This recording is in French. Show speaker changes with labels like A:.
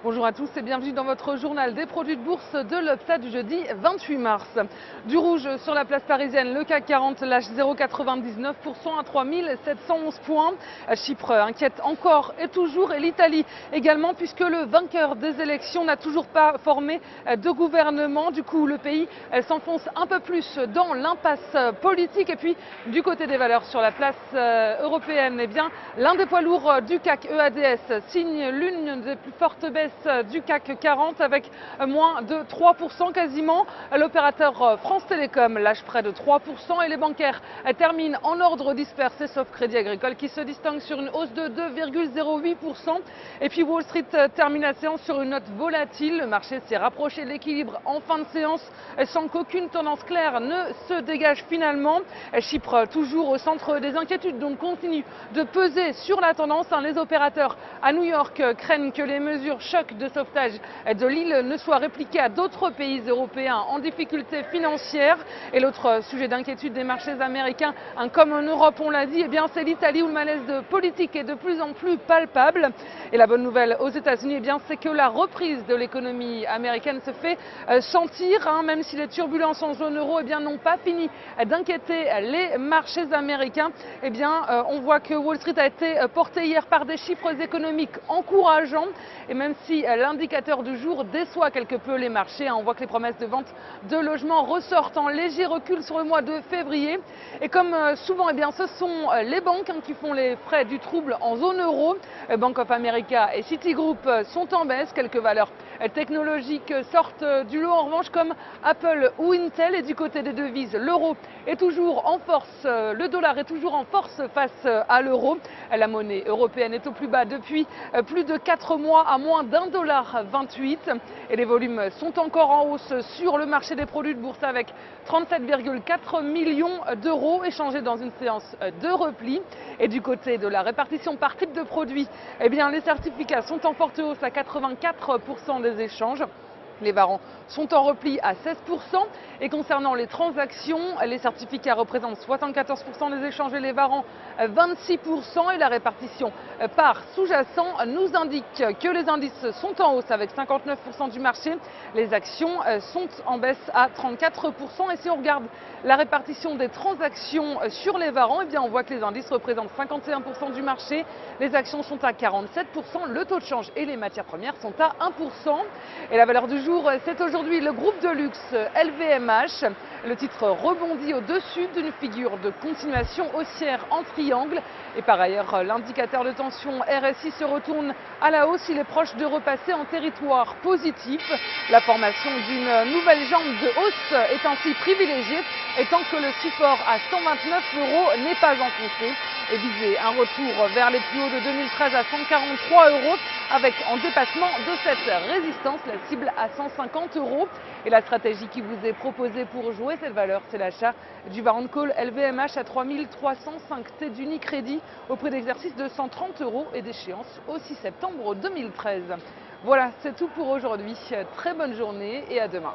A: Bonjour à tous et bienvenue dans votre journal des produits de bourse de l'Upsa du jeudi 28 mars. Du rouge sur la place parisienne, le CAC 40 lâche 0,99% à 3711 points. Chypre inquiète encore et toujours, et l'Italie également, puisque le vainqueur des élections n'a toujours pas formé de gouvernement. Du coup, le pays s'enfonce un peu plus dans l'impasse politique. Et puis, du côté des valeurs sur la place européenne, eh bien, l'un des poids lourds du CAC, EADS, signe l'une des plus fortes baisses du CAC 40 avec moins de 3% quasiment. L'opérateur France Télécom lâche près de 3% et les bancaires terminent en ordre dispersé sauf Crédit Agricole qui se distingue sur une hausse de 2,08%. Et puis Wall Street termine la séance sur une note volatile. Le marché s'est rapproché de l'équilibre en fin de séance sans qu'aucune tendance claire ne se dégage finalement. Chypre toujours au centre des inquiétudes, donc continue de peser sur la tendance. Les opérateurs à New York craignent que les mesures choc de sauvetage de l'île ne soient répliquées à d'autres pays européens en difficulté financière. Et l'autre sujet d'inquiétude des marchés américains, comme en Europe on l'a dit, eh bien c'est l'Italie où le malaise politique est de plus en plus palpable. Et la bonne nouvelle aux États-Unis, eh bien c'est que la reprise de l'économie américaine se fait sentir, même si les turbulences en zone euro eh bien n'ont pas fini d'inquiéter les marchés américains. Eh bien on voit que Wall Street a été porté hier par des chiffres économiques encourageants. Et même si l'indicateur du jour déçoit quelque peu les marchés, on voit que les promesses de vente de logements ressortent en léger recul sur le mois de février. Et comme souvent, eh bien, ce sont les banques qui font les frais du trouble en zone euro. Bank of America et Citigroup sont en baisse. Quelques valeurs technologiques sortent du lot en revanche comme Apple ou Intel. Et du côté des devises, l'euro est toujours en force, le dollar est toujours en force face à l'euro. La monnaie européenne est au plus bas depuis plus de 4 mois à moins d'1,28 $. Et les volumes sont encore en hausse sur le marché des produits de bourse avec 37,4 millions d'euros échangés dans une séance de repli. Et du côté de la répartition par type de produit, eh bien, les certificats sont en forte hausse à 84% des échanges. Les varants sont en repli à 16%. Et concernant les transactions, les certificats représentent 74% des échanges et les varants 26%. Et la répartition par sous-jacent nous indique que les indices sont en hausse avec 59% du marché. Les actions sont en baisse à 34%. Et si on regarde la répartition des transactions sur les varants, eh bien on voit que les indices représentent 51% du marché. Les actions sont à 47%. Le taux de change et les matières premières sont à 1%. Et la valeur du jour, c'est aujourd'hui le groupe de luxe LVMH. Le titre rebondit au-dessus d'une figure de continuation haussière en triangle. Et par ailleurs, l'indicateur de tension RSI se retourne à la hausse. Il est proche de repasser en territoire positif. La formation d'une nouvelle jambe de hausse est ainsi privilégiée, étant que le support à 129 € n'est pas enfoncé. Et viser un retour vers les plus hauts de 2013 à 143 € avec en dépassement de cette résistance la cible à 150 €. Et la stratégie qui vous est proposée pour jouer cette valeur, c'est l'achat du Warrant Call LVMH à 3305 T d'Unicredit au prix d'exercice de 130 € et d'échéance au 6 septembre 2013. Voilà, c'est tout pour aujourd'hui. Très bonne journée et à demain.